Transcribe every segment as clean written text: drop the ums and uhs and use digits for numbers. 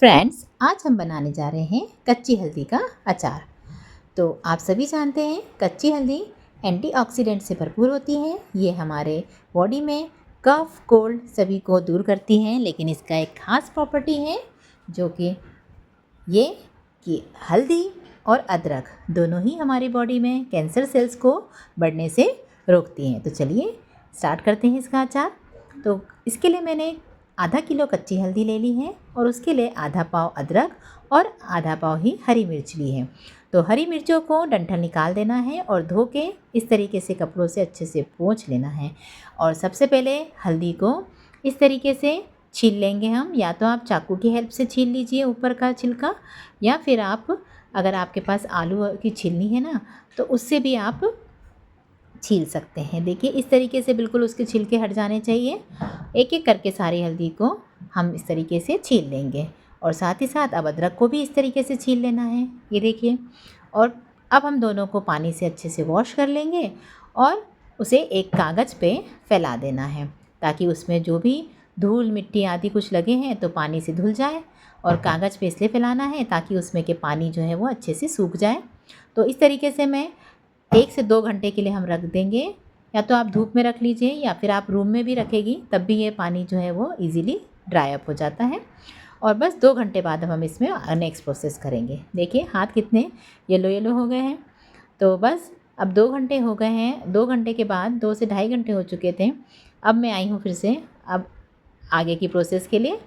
Friends, आज हम बनाने जा रहे हैं कच्ची हल्दी का अचार। तो आप सभी जानते हैं कच्ची हल्दी एंटीऑक्सीडेंट से भरपूर होती है। ये हमारे बॉडी में कफ कोल्ड सभी को दूर करती हैं। लेकिन इसका एक खास प्रॉपर्टी है जो ये कि हल्दी और अदरक दोनों ही हमारी बॉडी में कैंसर सेल्स को बढ़ने से रोकती हैं। तो चलिए स्टार्ट करते हैं इसका अचार। तो इसके लिए मैंने आधा किलो कच्ची हल्दी ले ली है और उसके लिए आधा पाव अदरक और आधा पाव ही हरी मिर्च ली है। तो हरी मिर्चों को डंठल निकाल देना है और धो के इस तरीके से कपड़ों से अच्छे से पोंछ लेना है। और सबसे पहले हल्दी को इस तरीके से छील लेंगे हम। या तो आप चाकू की हेल्प से छील लीजिए ऊपर का छिलका, या फिर आप अगर आपके पास आलू की छीलनी है ना तो उससे भी आप छील सकते हैं। देखिए इस तरीके से बिल्कुल उसके छिलके हट जाने चाहिए। एक एक करके सारी हल्दी को हम इस तरीके से छील लेंगे और साथ ही साथ अब अदरक को भी इस तरीके से छील लेना है। ये देखिए। और अब हम दोनों को पानी से अच्छे से वॉश कर लेंगे और उसे एक कागज़ पे फैला देना है ताकि उसमें जो भी धूल मिट्टी आदि कुछ लगे हैं तो पानी से धुल जाए। और कागज़ पे इसलिए फैलाना है ताकि उसमें के पानी जो है वो अच्छे से सूख जाए। तो इस तरीके से मैं 1 से 2 घंटे के लिए हम रख देंगे। या तो आप धूप में रख लीजिए या फिर आप रूम में भी रखेगी तब भी ये पानी जो है वो इजीली ड्राई अप हो जाता है। और बस 2 घंटे बाद हम इसमें नेक्स्ट प्रोसेस करेंगे। देखिए हाथ कितने येलो येलो हो गए हैं। तो बस अब 2 घंटे हो गए हैं। 2 घंटे के बाद 2 से ढाई घंटे हो चुके थे। अब मैं आई हूँ फिर से अब आगे की प्रोसेस के लिए।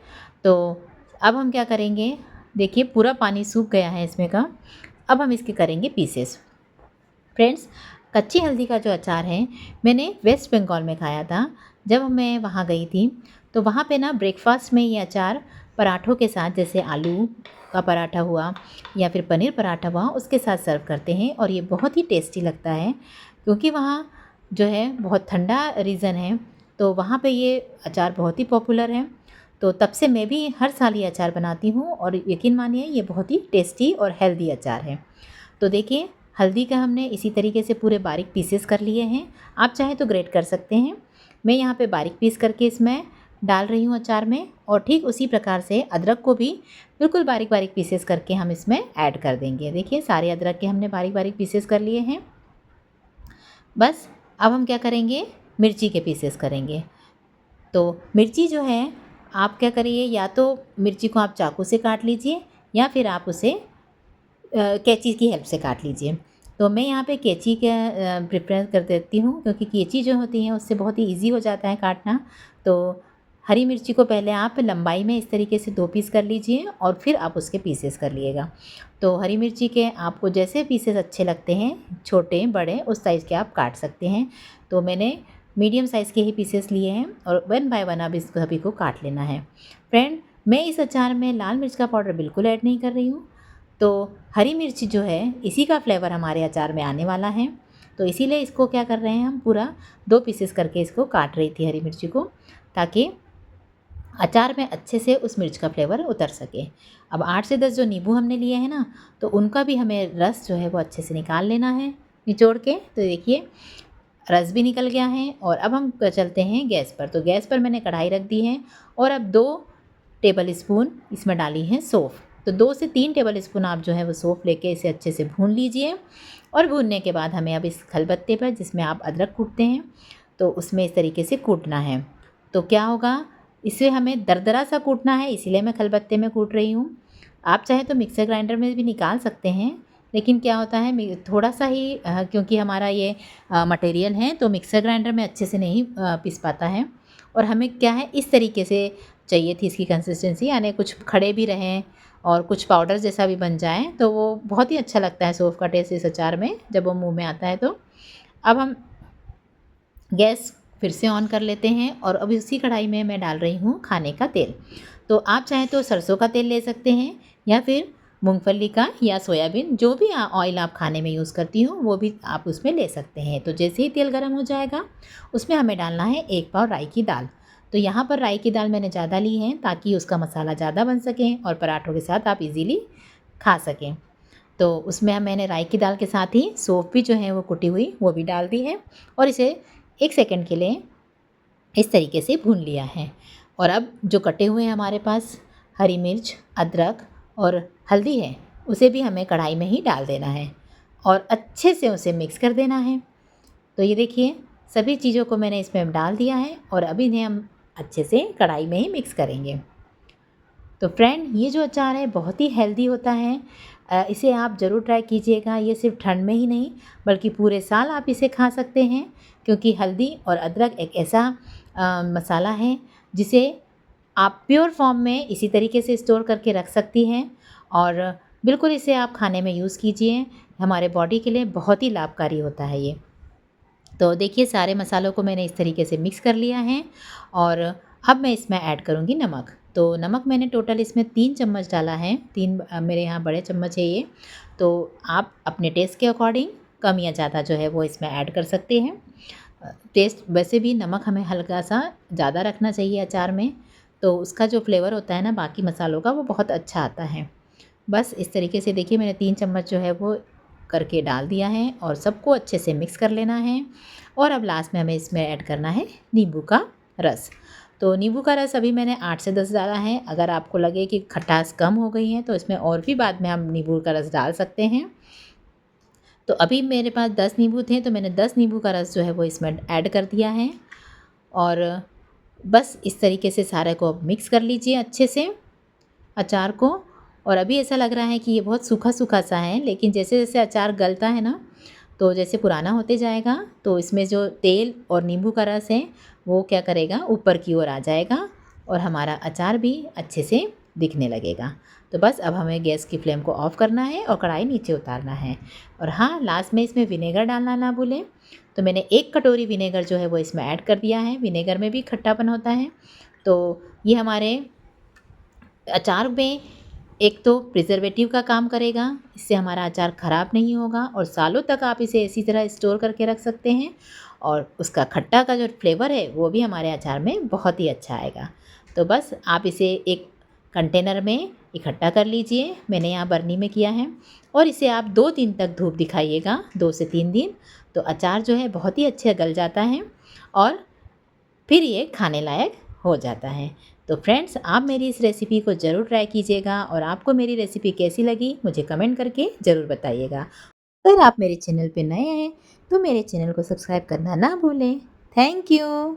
तो अब हम क्या करेंगे, देखिए पूरा पानी सूख गया है इसमें का। अब हम इसके करेंगे पीसेस। फ्रेंड्स, कच्ची हल्दी का जो अचार है मैंने वेस्ट बंगाल में खाया था। जब मैं वहाँ गई थी तो वहाँ पे ना ब्रेकफास्ट में ये अचार पराठों के साथ, जैसे आलू का पराठा हुआ या फिर पनीर पराठा हुआ, उसके साथ सर्व करते हैं और ये बहुत ही टेस्टी लगता है। क्योंकि वहाँ जो है बहुत ठंडा रीजन है तो वहाँ पे ये अचार बहुत ही पॉपुलर है। तो तब से मैं भी हर साल ये अचार बनाती हूँ और यकीन मानिए ये बहुत ही टेस्टी और हेल्दी अचार है। तो देखिए हल्दी का हमने इसी तरीके से पूरे बारीक पीसेस कर लिए हैं। आप चाहे तो ग्रेट कर सकते हैं। मैं यहाँ पे बारीक पीस करके इसमें डाल रही हूँ अचार में। और ठीक उसी प्रकार से अदरक को भी बिल्कुल बारीक बारीक पीसेस करके हम इसमें ऐड कर देंगे। देखिए सारे अदरक के हमने बारीक बारीक पीसेस कर लिए हैं। बस अब हम क्या करेंगे, मिर्ची के पीसेस करेंगे। तो मिर्ची जो है आप क्या करिए, या तो मिर्ची को आप चाकू से काट लीजिए या फिर आप उसे कैंची की हेल्प से काट लीजिए। तो मैं यहाँ पे कैंची का प्रेफरेंस कर देती हूँ क्योंकि कैंची जो होती है उससे बहुत ही इजी हो जाता है काटना। तो हरी मिर्ची को पहले आप लंबाई में इस तरीके से 2 पीस कर लीजिए और फिर आप उसके पीसेस कर लीजिएगा। तो हरी मिर्ची के आपको जैसे पीसेस अच्छे लगते हैं, छोटे बड़े, उस साइज़ के आप काट सकते हैं। तो मैंने मीडियम साइज़ के ही पीसेस लिए हैं और 1 बाय 1 अब इस सभी को काट लेना है। फ्रेंड, मैं इस अचार में लाल मिर्च का पाउडर बिल्कुल ऐड नहीं कर रही हूँ। तो हरी मिर्च जो है इसी का फ्लेवर हमारे अचार में आने वाला है। तो इसीलिए इसको क्या कर रहे हैं, हम पूरा 2 पीसेस करके इसको काट रही थी हरी मिर्ची को, ताकि अचार में अच्छे से उस मिर्च का फ्लेवर उतर सके। अब 8 से 10 जो नींबू हमने लिए हैं ना, तो उनका भी हमें रस जो है वो अच्छे से निकाल लेना है निचोड़ के। तो देखिए रस भी निकल गया है। और अब हम चलते हैं गैस पर। तो गैस पर मैंने कढ़ाई रख दी है और अब 2 टेबल स्पून इसमें डाली है सौंफ। तो 2 से 3 टेबल स्पून आप जो है वो सौंफ लेके इसे अच्छे से भून लीजिए। और भूनने के बाद हमें अब इस खलबत्ते पर, जिसमें आप अदरक कूटते हैं, तो उसमें इस तरीके से कूटना है। तो क्या होगा, इसे हमें दरदरा सा कूटना है, इसीलिए मैं खलबत्ते में कूट रही हूँ। आप चाहे तो मिक्सर ग्राइंडर में भी निकाल सकते हैं, लेकिन क्या होता है थोड़ा सा ही क्योंकि हमारा ये मटेरियल है तो मिक्सर ग्राइंडर में अच्छे से नहीं पीस पाता है। और हमें क्या है, इस तरीके से चाहिए थी इसकी कंसिस्टेंसी, यानी कुछ खड़े भी रहें और कुछ पाउडर जैसा भी बन जाए, तो वो बहुत ही अच्छा लगता है सौंफ का टेस्ट इस अचार में जब वो मुंह में आता है। तो अब हम गैस फिर से ऑन कर लेते हैं और अभी उसी कढ़ाई में मैं डाल रही हूँ खाने का तेल। तो आप चाहें तो सरसों का तेल ले सकते हैं या फिर मूंगफली का या सोयाबीन, जो भी ऑयल आप खाने में यूज़ करती हो वो भी आप उसमें ले सकते हैं। तो जैसे ही तेल गर्म हो जाएगा उसमें हमें डालना है 1 पाव राई की दाल। तो यहाँ पर राई की दाल मैंने ज़्यादा ली है ताकि उसका मसाला ज़्यादा बन सके और पराठों के साथ आप इजीली खा सकें। तो उसमें मैंने राई की दाल के साथ ही सौंफ भी जो है वो कुटी हुई वो भी डाल दी है और इसे 1 सेकंड के लिए इस तरीके से भून लिया है। और अब जो कटे हुए हमारे पास हरी मिर्च, अदरक और हल्दी है उसे भी हमें कढ़ाई में ही डाल देना है और अच्छे से उसे मिक्स कर देना है। तो ये देखिए सभी चीज़ों को मैंने इसमें डाल दिया है और अभी इन्हें हम अच्छे से कढ़ाई में ही मिक्स करेंगे। तो फ्रेंड ये जो अचार है बहुत ही हेल्दी होता है। इसे आप ज़रूर ट्राई कीजिएगा। ये सिर्फ ठंड में ही नहीं बल्कि पूरे साल आप इसे खा सकते हैं, क्योंकि हल्दी और अदरक एक ऐसा मसाला है जिसे आप प्योर फॉर्म में इसी तरीके से स्टोर करके रख सकती हैं और बिल्कुल इसे आप खाने में यूज़ कीजिए। हमारे बॉडी के लिए बहुत ही लाभकारी होता है ये। तो देखिए सारे मसालों को मैंने इस तरीके से मिक्स कर लिया है और अब मैं इसमें ऐड करूँगी नमक। तो नमक मैंने टोटल इसमें 3 चम्मच डाला है। 3 मेरे यहाँ बड़े चम्मच है ये। तो आप अपने टेस्ट के अकॉर्डिंग कम या ज़्यादा जो है वो इसमें ऐड कर सकते हैं। टेस्ट वैसे भी नमक हमें हल्का सा ज़्यादा रखना चाहिए अचार में, तो उसका जो फ्लेवर होता है ना बाकी मसालों का वो बहुत अच्छा आता है। बस इस तरीके से देखिए मैंने 3 चम्मच जो है वो करके डाल दिया है और सबको अच्छे से मिक्स कर लेना है। और अब लास्ट में हमें इसमें ऐड करना है नींबू का रस। तो नींबू का रस अभी मैंने 8 से 10 डाला है। अगर आपको लगे कि खटास कम हो गई है तो इसमें और भी बाद में हम नींबू का रस डाल सकते हैं। तो अभी मेरे पास 10 नींबू थे तो मैंने 10 नींबू का रस जो है वो इसमें ऐड कर दिया है और बस इस तरीके से सारे को मिक्स कर लीजिए अच्छे से अचार को। और अभी ऐसा लग रहा है कि ये बहुत सूखा-सूखा सा है, लेकिन जैसे-जैसे अचार गलता है ना, तो जैसे पुराना होते जाएगा तो इसमें जो तेल और नींबू का रस है वो क्या करेगा ऊपर की ओर आ जाएगा और हमारा अचार भी अच्छे से दिखने लगेगा। तो बस अब हमें गैस की फ्लेम को ऑफ़ करना है और कढ़ाई नीचे उतारना है। और हाँ, लास्ट में इसमें विनेगर डालना ना भूलें। तो मैंने 1 कटोरी विनेगर जो है वो इसमें ऐड कर दिया है। विनेगर में भी खट्टापन होता है। तो ये हमारे अचार में एक तो प्रिजर्वेटिव का काम करेगा, इससे हमारा अचार ख़राब नहीं होगा और सालों तक आप इसे इसी तरह स्टोर करके रख सकते हैं और उसका खट्टा का जो फ्लेवर है वो भी हमारे अचार में बहुत ही अच्छा आएगा। तो बस आप इसे एक कंटेनर में इकट्ठा कर लीजिए। मैंने यहाँ बरनी में किया है और इसे आप 2 दिन तक धूप दिखाइएगा, 2 से 3 दिन। तो अचार जो है बहुत ही अच्छे गल जाता है और फिर ये खाने लायक हो जाता है। तो फ्रेंड्स आप मेरी इस रेसिपी को ज़रूर ट्राई कीजिएगा और आपको मेरी रेसिपी कैसी लगी मुझे कमेंट करके ज़रूर बताइएगा। अगर आप मेरे चैनल पे नए हैं तो मेरे चैनल को सब्सक्राइब करना ना भूलें। Thank you.